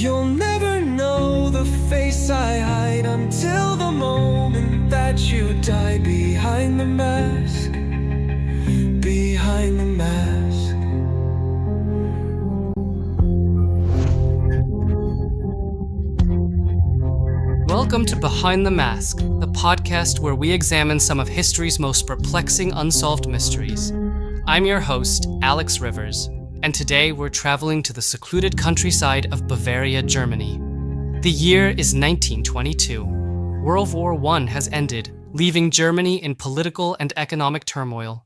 You'll never know the face I hide until the moment that you die behind the mask. Behind the mask. Welcome to Behind the Mask, the podcast where we examine some of history's most perplexing unsolved mysteries. I'm your host, Alex Rivers, and today we're traveling to the secluded countryside of Bavaria, Germany. The year is 1922. World War I has ended, leaving Germany in political and economic turmoil.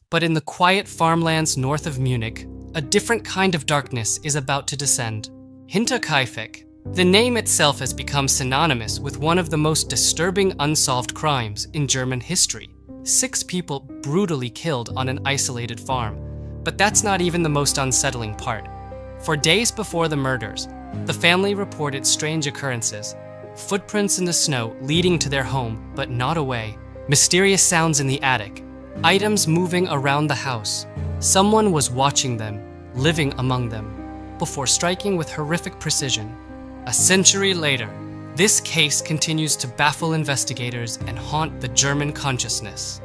But in the quiet farmlands north of Munich, a different kind of darkness is about to descend. Hinterkaifeck. The name itself has become synonymous with one of the most disturbing unsolved crimes in German history. 6 people brutally killed on an isolated farm. But that's not even the most unsettling part. For days before the murders, the family reported strange occurrences. Footprints in the snow leading to their home, but not away. Mysterious sounds in the attic. Items moving around the house. Someone was watching them, living among them, before striking with horrific precision. A century later, this case continues to baffle investigators and haunt the German consciousness.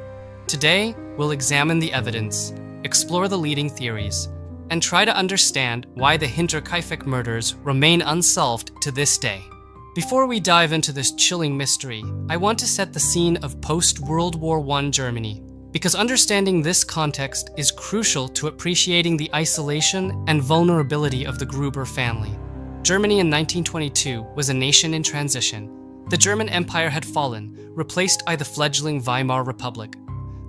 Today, we'll examine the evidence, explore the leading theories, and try to understand why the Hinterkaifeck murders remain unsolved to this day. Before we dive into this chilling mystery, I want to set the scene of post-World War I Germany, because understanding this context is crucial to appreciating the isolation and vulnerability of the Gruber family. Germany in 1922 was a nation in transition. The German Empire had fallen, replaced by the fledgling Weimar Republic.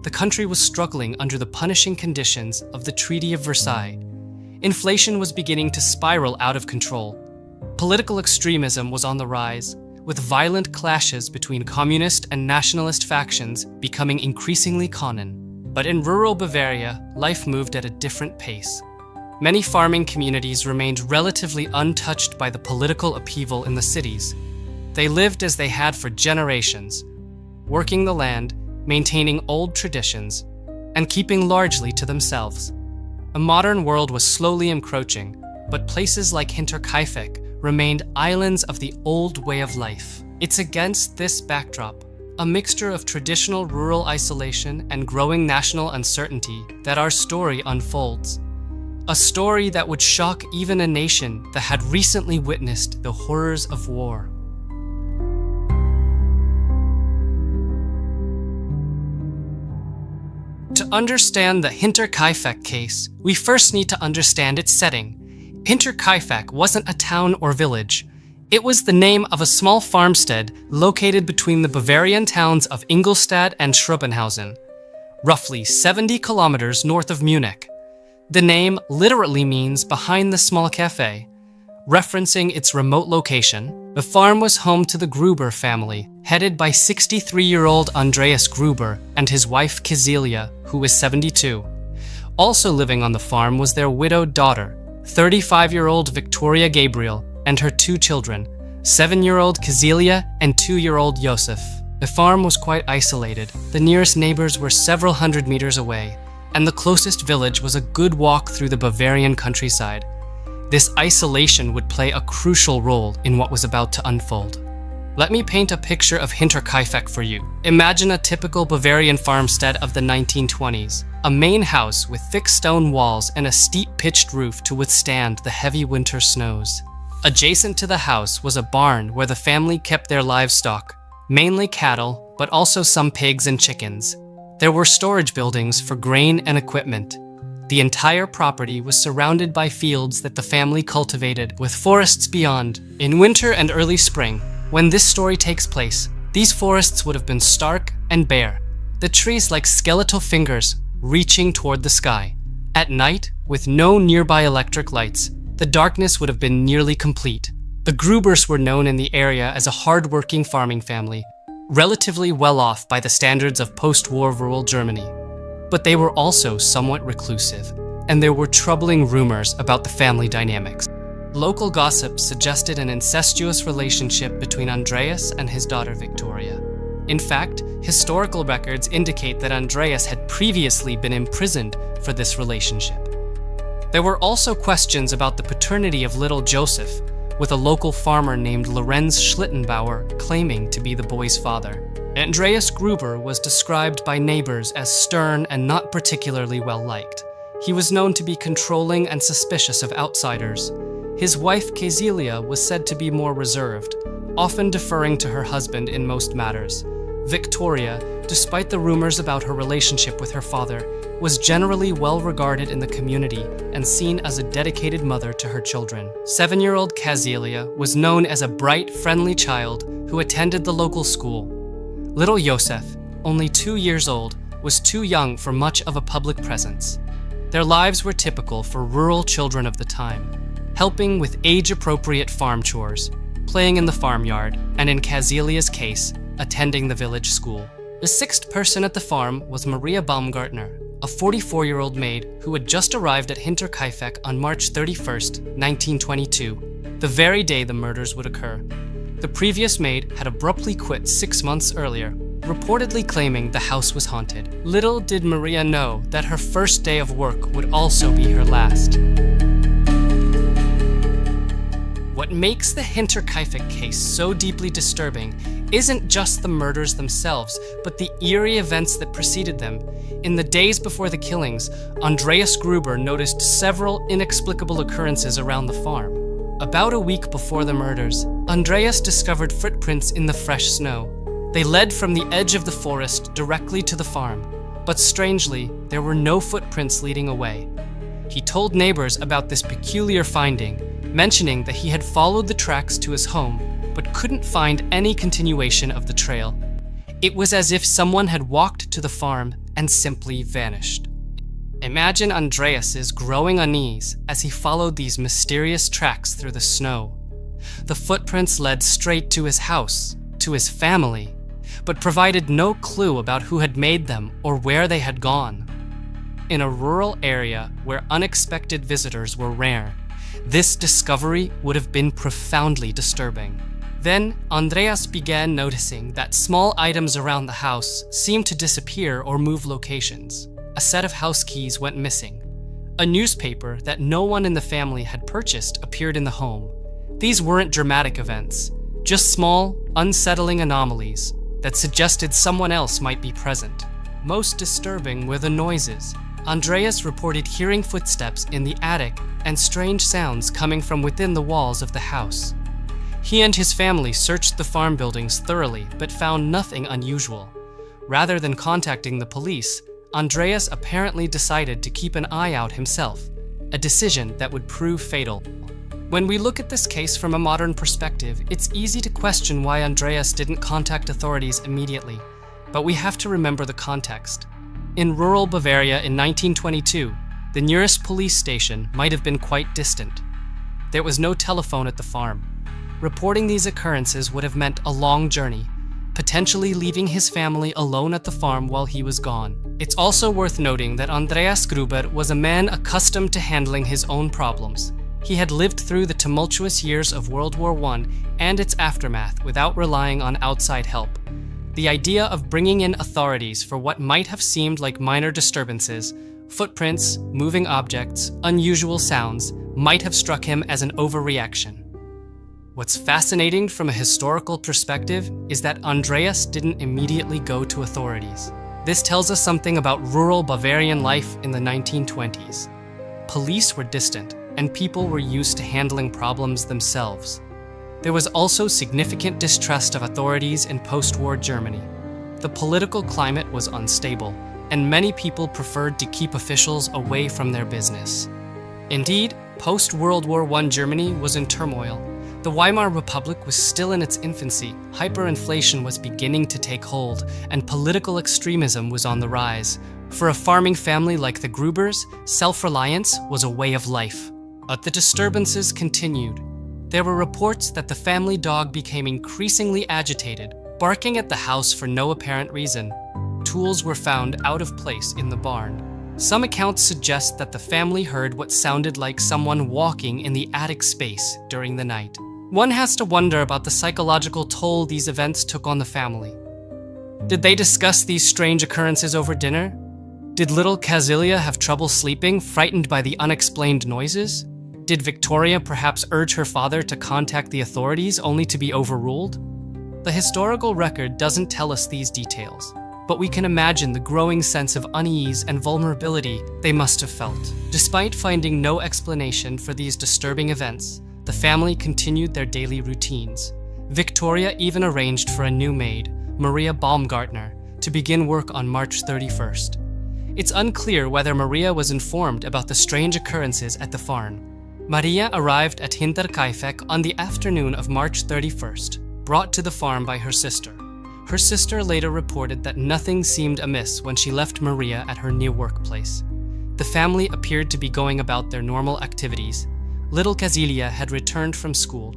The country was struggling under the punishing conditions of the Treaty of Versailles. Inflation was beginning to spiral out of control. Political extremism was on the rise, with violent clashes between communist and nationalist factions becoming increasingly common. But in rural Bavaria, life moved at a different pace. Many farming communities remained relatively untouched by the political upheaval in the cities. They lived as they had for generations, working the land, maintaining old traditions, and keeping largely to themselves. A modern world was slowly encroaching, but places like Hinterkaifeck remained islands of the old way of life. It's against this backdrop, a mixture of traditional rural isolation and growing national uncertainty, that our story unfolds. A story that would shock even a nation that had recently witnessed the horrors of war. To understand the Hinterkaifeck case, we first need to understand its setting. Hinterkaifeck wasn't a town or village. It was the name of a small farmstead located between the Bavarian towns of Ingolstadt and Schrobenhausen, roughly 70 kilometers north of Munich. The name literally means behind the small cafe. Referencing its remote location, the farm was home to the Gruber family, headed by 63-year-old Andreas Gruber and his wife Cecilia, who was 72. Also living on the farm was their widowed daughter, 35-year-old Victoria Gabriel, and her 2 children, 7-year-old Cecilia and 2-year-old Josef. The farm was quite isolated. The nearest neighbors were several hundred meters away, and the closest village was a good walk through the Bavarian countryside. This isolation would play a crucial role in what was about to unfold. Let me paint a picture of Hinterkaifeck for you. Imagine a typical Bavarian farmstead of the 1920s. A main house with thick stone walls and a steep pitched roof to withstand the heavy winter snows. Adjacent to the house was a barn where the family kept their livestock, mainly cattle, but also some pigs and chickens. There were storage buildings for grain and equipment. The entire property was surrounded by fields that the family cultivated, with forests beyond. In winter and early spring, when this story takes place, these forests would have been stark and bare, the trees like skeletal fingers reaching toward the sky. At night, with no nearby electric lights, the darkness would have been nearly complete. The Grubers were known in the area as a hard-working farming family, relatively well off by the standards of post-war rural Germany. But they were also somewhat reclusive, and there were troubling rumors about the family dynamics. Local gossip suggested an incestuous relationship between Andreas and his daughter Victoria. In fact, historical records indicate that Andreas had previously been imprisoned for this relationship. There were also questions about the paternity of little Joseph, with a local farmer named Lorenz Schlittenbauer claiming to be the boy's father. Andreas Gruber was described by neighbors as stern and not particularly well-liked. He was known to be controlling and suspicious of outsiders. His wife, Casilia, was said to be more reserved, often deferring to her husband in most matters. Victoria, despite the rumors about her relationship with her father, was generally well regarded in the community and seen as a dedicated mother to her children. 7-year-old Casilia was known as a bright, friendly child who attended the local school. Little Josef, only 2 years old, was too young for much of a public presence. Their lives were typical for rural children of the time, helping with age-appropriate farm chores, playing in the farmyard, and in Casilia's case, attending the village school. The sixth person at the farm was Maria Baumgartner, a 44-year-old maid who had just arrived at Hinterkaifeck on March 31st, 1922, the very day the murders would occur. The previous maid had abruptly quit 6 months earlier, reportedly claiming the house was haunted. Little did Maria know that her first day of work would also be her last. What makes the Hinterkaifeck case so deeply disturbing isn't just the murders themselves, but the eerie events that preceded them. In the days before the killings, Andreas Gruber noticed several inexplicable occurrences around the farm. About a week before the murders, Andreas discovered footprints in the fresh snow. They led from the edge of the forest directly to the farm, but strangely, there were no footprints leading away. He told neighbors about this peculiar finding, mentioning that he had followed the tracks to his home, but couldn't find any continuation of the trail. It was as if someone had walked to the farm and simply vanished. Imagine Andreas's growing unease as he followed these mysterious tracks through the snow. The footprints led straight to his house, to his family, but provided no clue about who had made them or where they had gone. In a rural area where unexpected visitors were rare, this discovery would have been profoundly disturbing. Then, Andreas began noticing that small items around the house seemed to disappear or move locations. A set of house keys went missing. A newspaper that no one in the family had purchased appeared in the home. These weren't dramatic events, just small, unsettling anomalies that suggested someone else might be present. Most disturbing were the noises. Andreas reported hearing footsteps in the attic and strange sounds coming from within the walls of the house. He and his family searched the farm buildings thoroughly but found nothing unusual. Rather than contacting the police, Andreas apparently decided to keep an eye out himself, a decision that would prove fatal. When we look at this case from a modern perspective, it's easy to question why Andreas didn't contact authorities immediately, but we have to remember the context. In rural Bavaria in 1922, the nearest police station might have been quite distant. There was no telephone at the farm. Reporting these occurrences would have meant a long journey, potentially leaving his family alone at the farm while he was gone. It's also worth noting that Andreas Gruber was a man accustomed to handling his own problems. He had lived through the tumultuous years of World War I and its aftermath without relying on outside help. The idea of bringing in authorities for what might have seemed like minor disturbances, footprints, moving objects, unusual sounds, might have struck him as an overreaction. What's fascinating from a historical perspective is that Andreas didn't immediately go to authorities. This tells us something about rural Bavarian life in the 1920s. Police were distant, and people were used to handling problems themselves. There was also significant distrust of authorities in post-war Germany. The political climate was unstable, and many people preferred to keep officials away from their business. Indeed, post-World War I Germany was in turmoil. The Weimar Republic was still in its infancy, hyperinflation was beginning to take hold, and political extremism was on the rise. For a farming family like the Grubers, self-reliance was a way of life. But the disturbances continued. There were reports that the family dog became increasingly agitated, barking at the house for no apparent reason. Tools were found out of place in the barn. Some accounts suggest that the family heard what sounded like someone walking in the attic space during the night. One has to wonder about the psychological toll these events took on the family. Did they discuss these strange occurrences over dinner? Did little Casilia have trouble sleeping, frightened by the unexplained noises? Did Victoria perhaps urge her father to contact the authorities only to be overruled? The historical record doesn't tell us these details, but we can imagine the growing sense of unease and vulnerability they must have felt. Despite finding no explanation for these disturbing events, the family continued their daily routines. Victoria even arranged for a new maid, Maria Baumgartner, to begin work on March 31st. It's unclear whether Maria was informed about the strange occurrences at the farm. Maria arrived at Hinterkaifeck on the afternoon of March 31st, brought to the farm by her sister. Her sister later reported that nothing seemed amiss when she left Maria at her new workplace. The family appeared to be going about their normal activities. Little Casilia had returned from school.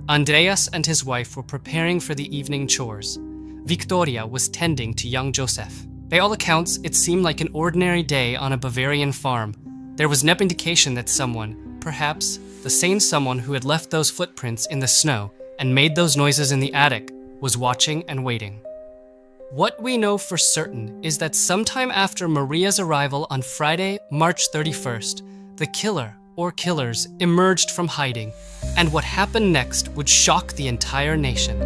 Andreas and his wife were preparing for the evening chores. Victoria was tending to young Joseph. By all accounts, it seemed like an ordinary day on a Bavarian farm. There was no indication that someone, perhaps the same someone who had left those footprints in the snow and made those noises in the attic, was watching and waiting. What we know for certain is that sometime after Maria's arrival on Friday, March 31st, the killer or killers emerged from hiding, and what happened next would shock the entire nation.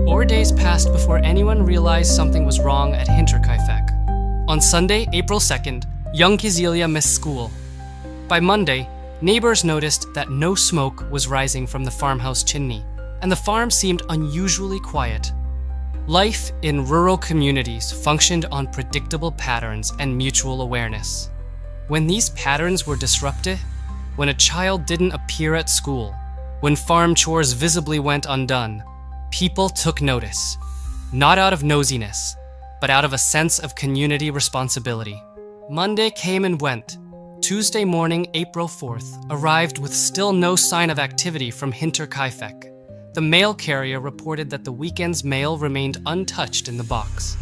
4 days passed before anyone realized something was wrong at Hinterkaifeck. On Sunday, April 2nd, young Casilia missed school. By Monday, neighbors noticed that no smoke was rising from the farmhouse chimney, and the farm seemed unusually quiet. Life in rural communities functioned on predictable patterns and mutual awareness. When these patterns were disrupted, when a child didn't appear at school, when farm chores visibly went undone, people took notice, not out of nosiness, but out of a sense of community responsibility. Monday came and went. Tuesday morning, April 4th, arrived with still no sign of activity from Hinterkaifeck. The mail carrier reported that the weekend's mail remained untouched in the box.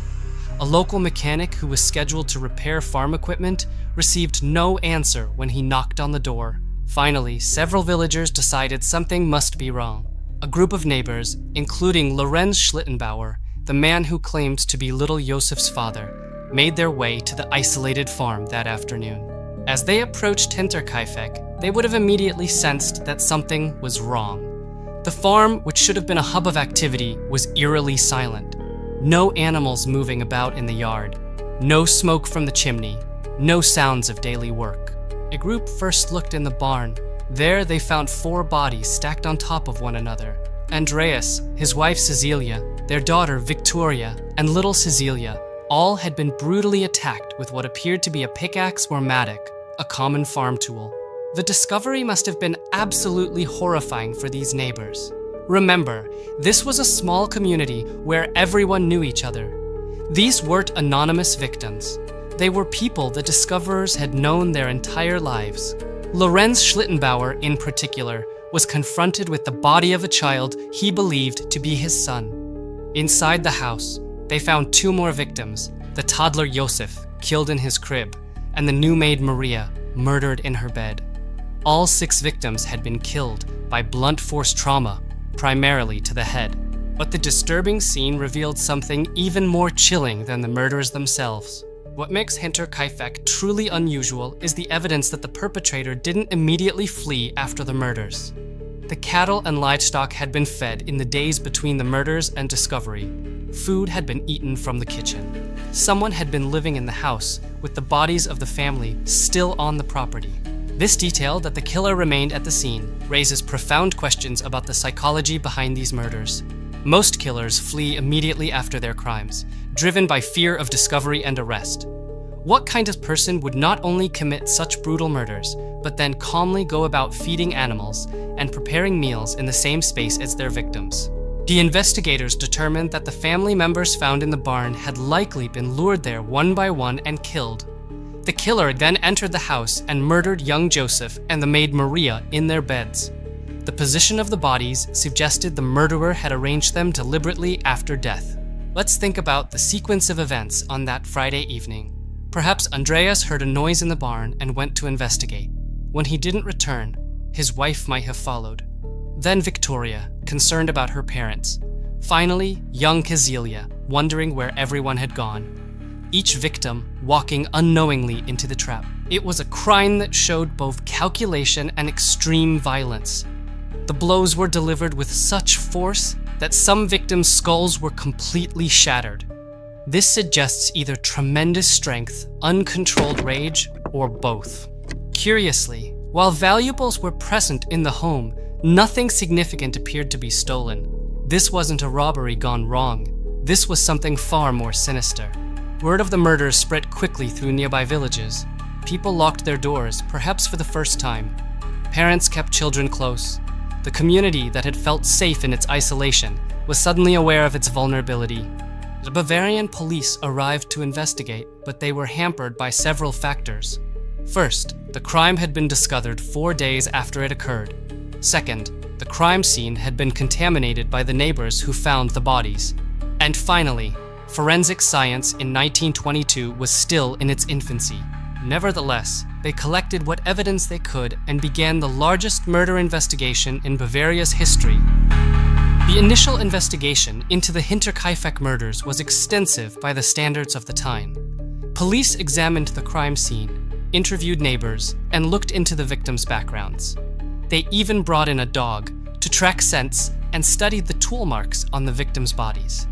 A local mechanic who was scheduled to repair farm equipment received no answer when he knocked on the door. Finally, several villagers decided something must be wrong. A group of neighbors, including Lorenz Schlittenbauer, the man who claimed to be little Josef's father, made their way to the isolated farm that afternoon. As they approached Hinterkaifeck, they would have immediately sensed that something was wrong. The farm, which should have been a hub of activity, was eerily silent. No animals moving about in the yard, no smoke from the chimney, no sounds of daily work. A group first looked in the barn. There they found 4 bodies stacked on top of one another. Andreas, his wife Cecilia, their daughter Victoria, and little Cecilia all had been brutally attacked with what appeared to be a pickaxe or mattock, a common farm tool. The discovery must have been absolutely horrifying for these neighbors. Remember, this was a small community where everyone knew each other. These weren't anonymous victims. They were people the discoverers had known their entire lives. Lorenz Schlittenbauer, in particular, was confronted with the body of a child he believed to be his son. Inside the house, they found 2 more victims, the toddler Josef, killed in his crib, and the new maid Maria, murdered in her bed. All 6 victims had been killed by blunt force trauma, primarily to the head. But the disturbing scene revealed something even more chilling than the murders themselves. What makes Hinterkaifeck truly unusual is the evidence that the perpetrator didn't immediately flee after the murders. The cattle and livestock had been fed in the days between the murders and discovery. Food had been eaten from the kitchen. Someone had been living in the house, with the bodies of the family still on the property. This detail that the killer remained at the scene raises profound questions about the psychology behind these murders. Most killers flee immediately after their crimes, driven by fear of discovery and arrest. What kind of person would not only commit such brutal murders, but then calmly go about feeding animals and preparing meals in the same space as their victims? The investigators determined that the family members found in the barn had likely been lured there one by one and killed. The killer then entered the house and murdered young Joseph and the maid Maria in their beds. The position of the bodies suggested the murderer had arranged them deliberately after death. Let's think about the sequence of events on that Friday evening. Perhaps Andreas heard a noise in the barn and went to investigate. When he didn't return, his wife might have followed. Then Victoria, concerned about her parents. Finally, young Casilia, wondering where everyone had gone. each victim walking unknowingly into the trap. It was a crime that showed both calculation and extreme violence. The blows were delivered with such force that some victims' skulls were completely shattered. This suggests either tremendous strength, uncontrolled rage, or both. Curiously, while valuables were present in the home, nothing significant appeared to be stolen. This wasn't a robbery gone wrong. This was something far more sinister. Word of the murders spread quickly through nearby villages. People locked their doors, perhaps for the first time. Parents kept children close. The community that had felt safe in its isolation was suddenly aware of its vulnerability. The Bavarian police arrived to investigate, but they were hampered by several factors. First, the crime had been discovered 4 days after it occurred. Second, the crime scene had been contaminated by the neighbors who found the bodies. And finally, forensic science in 1922 was still in its infancy. Nevertheless, they collected what evidence they could and began the largest murder investigation in Bavaria's history. The initial investigation into the Hinterkaifeck murders was extensive by the standards of the time. Police examined the crime scene, interviewed neighbors, and looked into the victims' backgrounds. They even brought in a dog to track scents and studied the tool marks on the victims' bodies.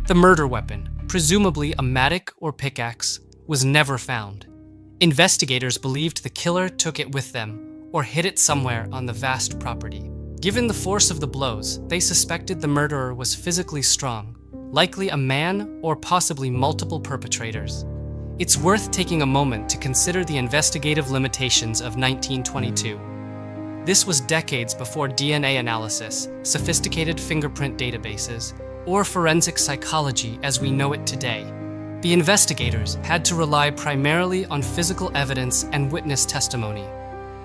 The murder weapon, presumably a mattock or pickaxe, was never found. Investigators believed the killer took it with them or hid it somewhere on the vast property. Given the force of the blows, they suspected the murderer was physically strong, likely a man or possibly multiple perpetrators. It's worth taking a moment to consider the investigative limitations of 1922. This was decades before DNA analysis, sophisticated fingerprint databases, or forensic psychology as we know it today. The investigators had to rely primarily on physical evidence and witness testimony.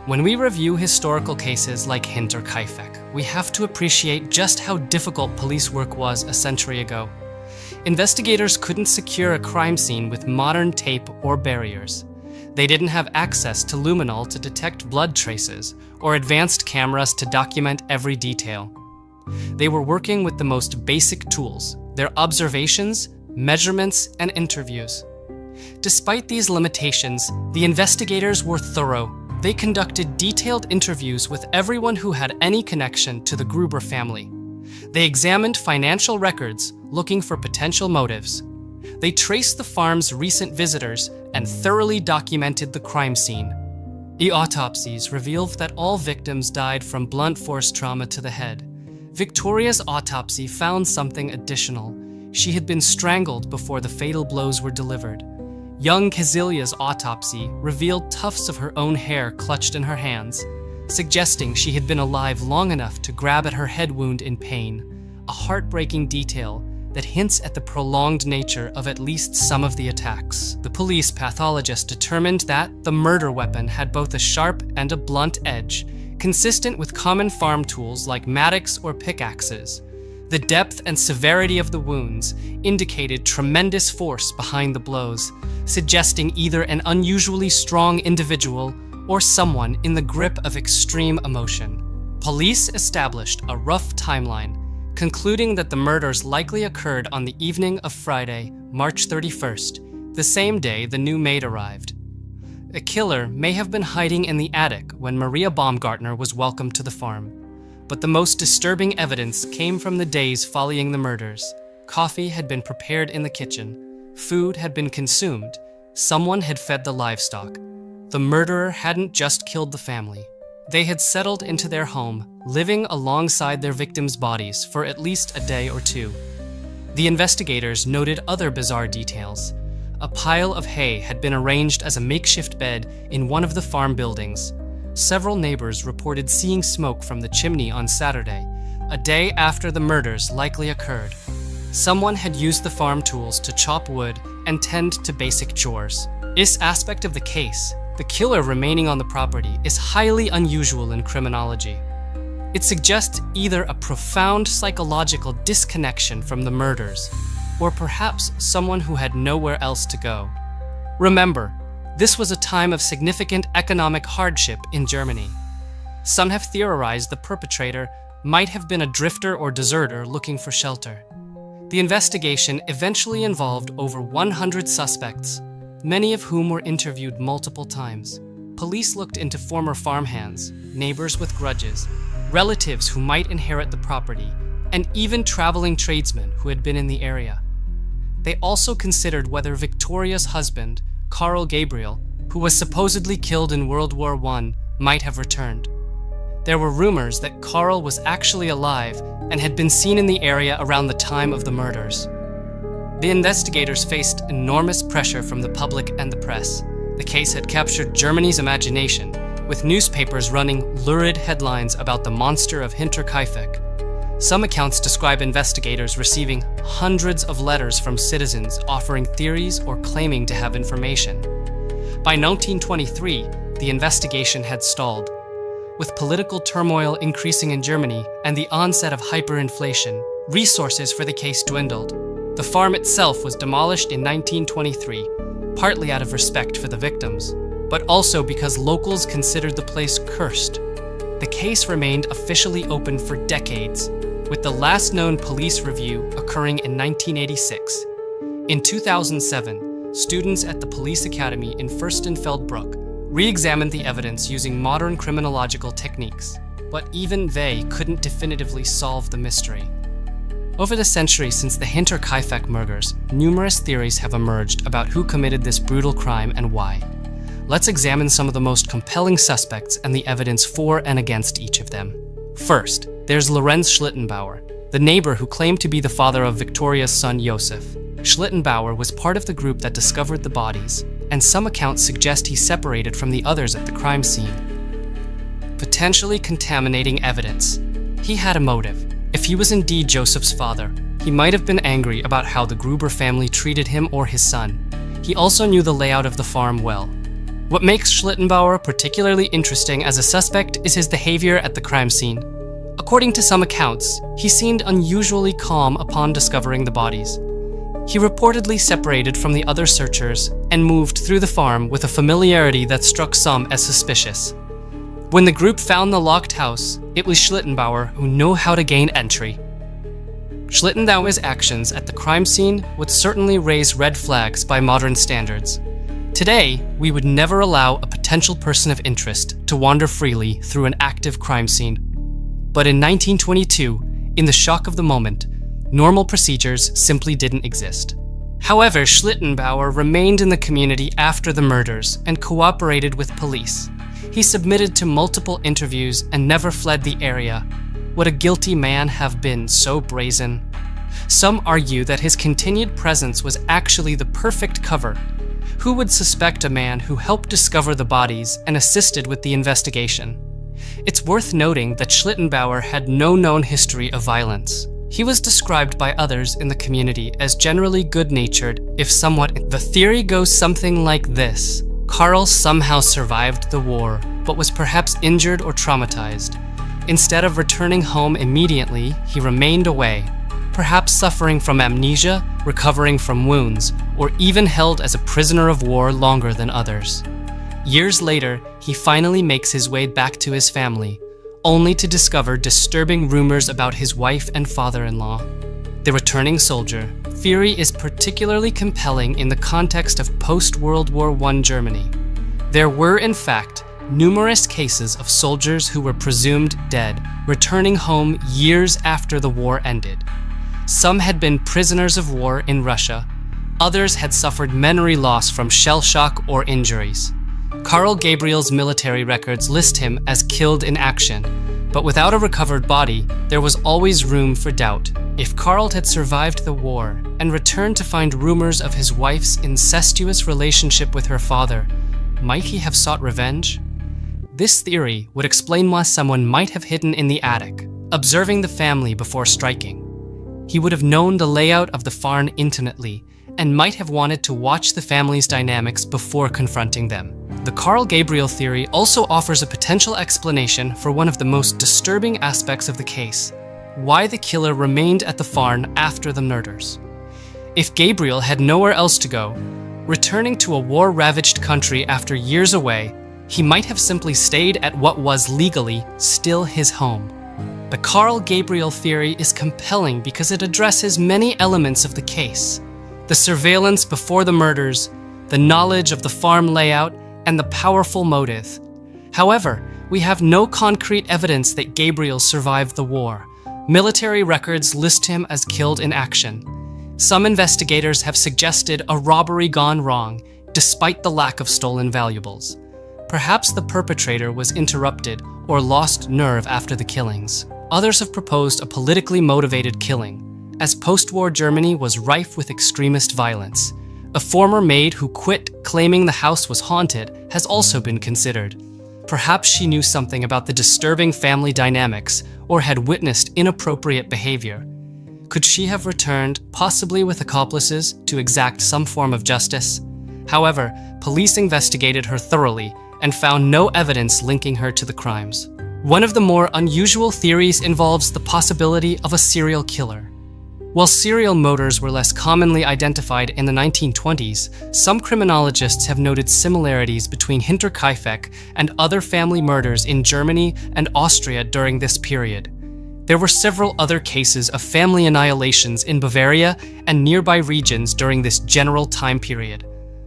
When we review historical cases like Hinterkaifeck, we have to appreciate just how difficult police work was a century ago. Investigators couldn't secure a crime scene with modern tape or barriers. They didn't have access to luminol to detect blood traces or advanced cameras to document every detail. They were working with the most basic tools, their observations, measurements, and interviews. Despite these limitations, the investigators were thorough. They conducted detailed interviews with everyone who had any connection to the Gruber family. They examined financial records, looking for potential motives. They traced the farm's recent visitors and thoroughly documented the crime scene. The autopsies revealed that all victims died from blunt force trauma to the head. Victoria's autopsy found something additional. She had been strangled before the fatal blows were delivered. Young Kazilia's autopsy revealed tufts of her own hair clutched in her hands, suggesting she had been alive long enough to grab at her head wound in pain, a heartbreaking detail that hints at the prolonged nature of at least some of the attacks. The police pathologist determined that the murder weapon had both a sharp and a blunt edge, consistent with common farm tools like mattocks or pickaxes. The depth and severity of the wounds indicated tremendous force behind the blows, suggesting either an unusually strong individual or someone in the grip of extreme emotion. Police established a rough timeline, concluding that the murders likely occurred on the evening of Friday, March 31st, the same day the new maid arrived. The killer may have been hiding in the attic when Maria Baumgartner was welcomed to the farm. But the most disturbing evidence came from the days following the murders. Coffee had been prepared in the kitchen. Food had been consumed. Someone had fed the livestock. The murderer hadn't just killed the family. They had settled into their home, living alongside their victims' bodies for at least a day or two. The investigators noted other bizarre details. A pile of hay had been arranged as a makeshift bed in one of the farm buildings. Several neighbors reported seeing smoke from the chimney on Saturday, a day after the murders likely occurred. Someone had used the farm tools to chop wood and tend to basic chores. This aspect of the case, the killer remaining on the property, is highly unusual in criminology. It suggests either a profound psychological disconnection from the murders, or perhaps someone who had nowhere else to go. Remember, this was a time of significant economic hardship in Germany. Some have theorized the perpetrator might have been a drifter or deserter looking for shelter. The investigation eventually involved over 100 suspects, many of whom were interviewed multiple times. Police looked into former farmhands, neighbors with grudges, relatives who might inherit the property, and even traveling tradesmen who had been in the area. They also considered whether Victoria's husband, Karl Gabriel, who was supposedly killed in World War I, might have returned. There were rumors that Karl was actually alive and had been seen in the area around the time of the murders. The investigators faced enormous pressure from the public and the press. The case had captured Germany's imagination, with newspapers running lurid headlines about the monster of Hinterkaifeck. Some accounts describe investigators receiving hundreds of letters from citizens offering theories or claiming to have information. By 1923, the investigation had stalled. With political turmoil increasing in Germany and the onset of hyperinflation, resources for the case dwindled. The farm itself was demolished in 1923, partly out of respect for the victims, but also because locals considered the place cursed. The case remained officially open for decades, with the last known police review occurring in 1986. In 2007, students at the police academy in Fürstenfeldbruck re-examined the evidence using modern criminological techniques, but even they couldn't definitively solve the mystery. Over the centuries since the Hinterkaifeck murders, numerous theories have emerged about who committed this brutal crime and why. Let's examine some of the most compelling suspects and the evidence for and against each of them. First, there's Lorenz Schlittenbauer, the neighbor who claimed to be the father of Victoria's son Josef. Schlittenbauer was part of the group that discovered the bodies, and some accounts suggest he separated from the others at the crime scene. Potentially contaminating evidence. He had a motive. If he was indeed Joseph's father, he might have been angry about how the Gruber family treated him or his son. He also knew the layout of the farm well. What makes Schlittenbauer particularly interesting as a suspect is his behavior at the crime scene. According to some accounts, he seemed unusually calm upon discovering the bodies. He reportedly separated from the other searchers and moved through the farm with a familiarity that struck some as suspicious. When the group found the locked house, it was Schlittenbauer who knew how to gain entry. Schlittenbauer's actions at the crime scene would certainly raise red flags by modern standards. Today, we would never allow a potential person of interest to wander freely through an active crime scene. But in 1922, in the shock of the moment, normal procedures simply didn't exist. However, Schlittenbauer remained in the community after the murders and cooperated with police. He submitted to multiple interviews and never fled the area. Would a guilty man have been so brazen? Some argue that his continued presence was actually the perfect cover. Who would suspect a man who helped discover the bodies and assisted with the investigation? It's worth noting that Schlittenbauer had no known history of violence. He was described by others in the community as generally good-natured, if somewhat. The theory goes something like this. Karl somehow survived the war, but was perhaps injured or traumatized. Instead of returning home immediately, he remained away, perhaps suffering from amnesia, recovering from wounds, or even held as a prisoner of war longer than others. Years later, he finally makes his way back to his family, only to discover disturbing rumors about his wife and father-in-law. The returning soldier theory is particularly compelling in the context of post-World War I Germany. There were, in fact, numerous cases of soldiers who were presumed dead, returning home years after the war ended. Some had been prisoners of war in Russia. Others had suffered memory loss from shell shock or injuries. Karl Gabriel's military records list him as killed in action, but without a recovered body, there was always room for doubt. If Karl had survived the war and returned to find rumors of his wife's incestuous relationship with her father, might he have sought revenge? This theory would explain why someone might have hidden in the attic, observing the family before striking. He would have known the layout of the farm intimately and might have wanted to watch the family's dynamics before confronting them. The Karl Gabriel theory also offers a potential explanation for one of the most disturbing aspects of the case: why the killer remained at the farm after the murders. If Gabriel had nowhere else to go, returning to a war-ravaged country after years away, he might have simply stayed at what was legally still his home. The Carl Gabriel theory is compelling because it addresses many elements of the case: the surveillance before the murders, the knowledge of the farm layout, and the powerful motive. However, we have no concrete evidence that Gabriel survived the war. Military records list him as killed in action. Some investigators have suggested a robbery gone wrong, despite the lack of stolen valuables. Perhaps the perpetrator was interrupted or lost nerve after the killings. Others have proposed a politically motivated killing, as post-war Germany was rife with extremist violence. A former maid who quit claiming the house was haunted has also been considered. Perhaps she knew something about the disturbing family dynamics or had witnessed inappropriate behavior. Could she have returned, possibly with accomplices, to exact some form of justice? However, police investigated her thoroughly and found no evidence linking her to the crimes. One of the more unusual theories involves the possibility of a serial killer. While serial murders were less commonly identified in the 1920s, some criminologists have noted similarities between Hinterkaifeck and other family murders in Germany and Austria during this period. There were several other cases of family annihilations in Bavaria and nearby regions during this general time period.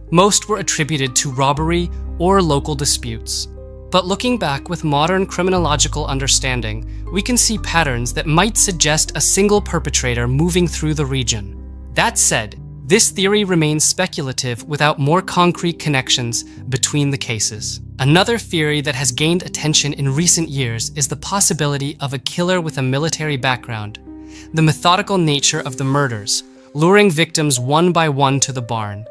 Most were attributed to robbery or local disputes. But looking back with modern criminological understanding, we can see patterns that might suggest a single perpetrator moving through the region. That said, this theory remains speculative without more concrete connections between the cases. Another theory that has gained attention in recent years is the possibility of a killer with a military background. The methodical nature of the murders, luring victims one by one to the barn.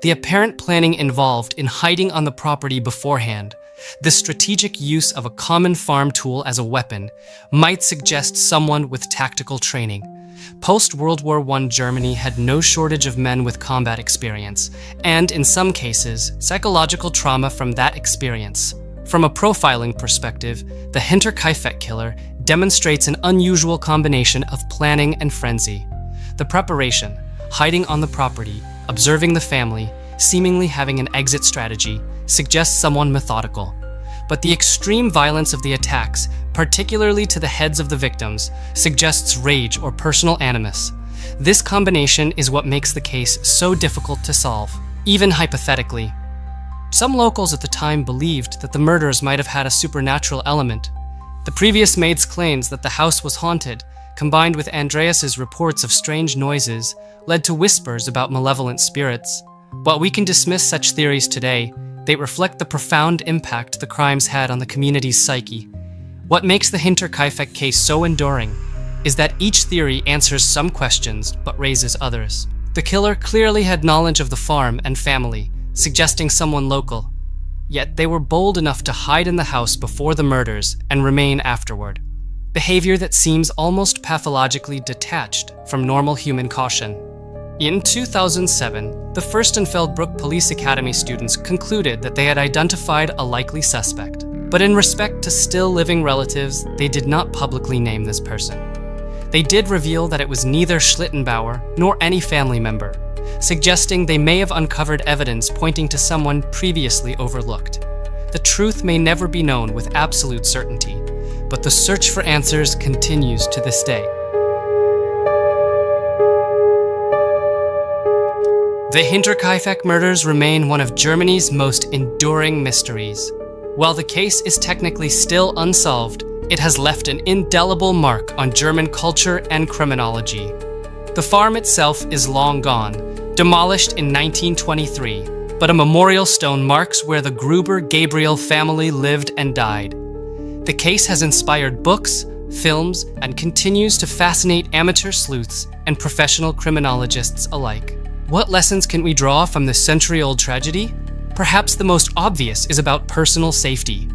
The apparent planning involved in hiding on the property beforehand. The strategic use of a common farm tool as a weapon might suggest someone with tactical training. Post-World War I Germany had no shortage of men with combat experience, and in some cases, psychological trauma from that experience. From a profiling perspective, the Hinterkaifeck killer demonstrates an unusual combination of planning and frenzy. The preparation, hiding on the property, observing the family, seemingly having an exit strategy, suggests someone methodical. But the extreme violence of the attacks, particularly to the heads of the victims, suggests rage or personal animus. This combination is what makes the case so difficult to solve, even hypothetically. Some locals at the time believed that the murders might have had a supernatural element. The previous maid's claims that the house was haunted, combined with Andreas's reports of strange noises, led to whispers about malevolent spirits. While we can dismiss such theories today, they reflect the profound impact the crimes had on the community's psyche. What makes the Hinterkaifeck case so enduring is that each theory answers some questions but raises others. The killer clearly had knowledge of the farm and family, suggesting someone local. Yet they were bold enough to hide in the house before the murders and remain afterward. Behavior that seems almost pathologically detached from normal human caution. In 2007, the Furstenfeldbruck Police Academy students concluded that they had identified a likely suspect. But in respect to still living relatives, they did not publicly name this person. They did reveal that it was neither Schlittenbauer nor any family member, suggesting they may have uncovered evidence pointing to someone previously overlooked. The truth may never be known with absolute certainty, but the search for answers continues to this day. The Hinterkaifeck murders remain one of Germany's most enduring mysteries. While the case is technically still unsolved, it has left an indelible mark on German culture and criminology. The farm itself is long gone, demolished in 1923, but a memorial stone marks where the Gruber-Gabriel family lived and died. The case has inspired books, films, and continues to fascinate amateur sleuths and professional criminologists alike. What lessons can we draw from this century-old tragedy? Perhaps the most obvious is about personal safety.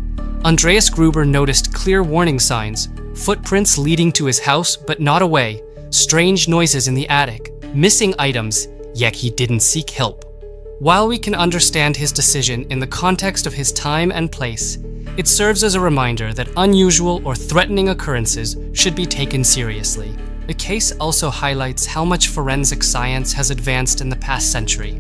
Andreas Gruber noticed clear warning signs, footprints leading to his house but not away, strange noises in the attic, missing items, yet he didn't seek help. While we can understand his decision in the context of his time and place, it serves as a reminder that unusual or threatening occurrences should be taken seriously. The case also highlights how much forensic science has advanced in the past century.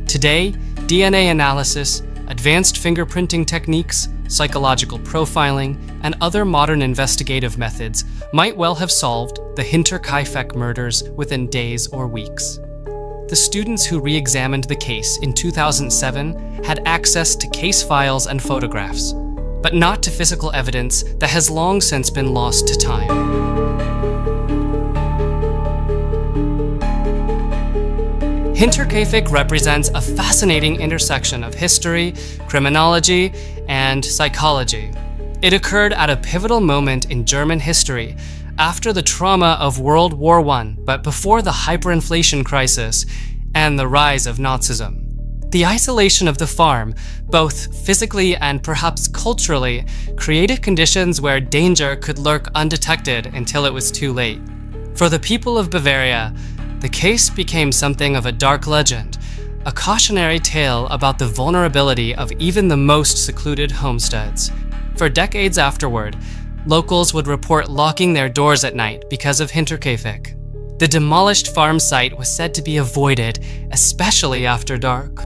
Today, DNA analysis, advanced fingerprinting techniques, psychological profiling, and other modern investigative methods might well have solved the Hinterkaifeck murders within days or weeks. The students who re-examined the case in 2007 had access to case files and photographs, but not to physical evidence that has long since been lost to time. Hinterkaifeck represents a fascinating intersection of history, criminology, and psychology. It occurred at a pivotal moment in German history, after the trauma of World War I, but before the hyperinflation crisis and the rise of Nazism. The isolation of the farm, both physically and perhaps culturally, created conditions where danger could lurk undetected until it was too late. For the people of Bavaria, the case became something of a dark legend, a cautionary tale about the vulnerability of even the most secluded homesteads. For decades afterward, locals would report locking their doors at night because of Hinterkaifeck. The demolished farm site was said to be avoided, especially after dark.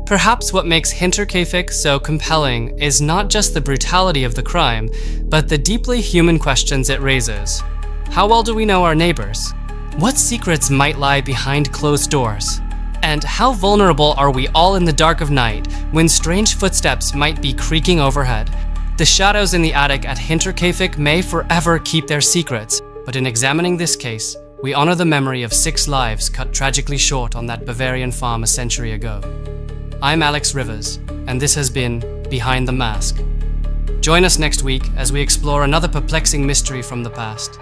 Perhaps what makes Hinterkaifeck so compelling is not just the brutality of the crime, but the deeply human questions it raises. How well do we know our neighbors? What secrets might lie behind closed doors? And how vulnerable are we all in the dark of night when strange footsteps might be creaking overhead? The shadows in the attic at Hinterkaifeck may forever keep their secrets, but in examining this case, we honor the memory of 6 lives cut tragically short on that Bavarian farm a century ago. I'm Alex Rivers, and this has been Behind the Mask. Join us next week as we explore another perplexing mystery from the past.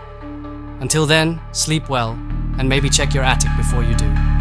Until then, sleep well, and maybe check your attic before you do.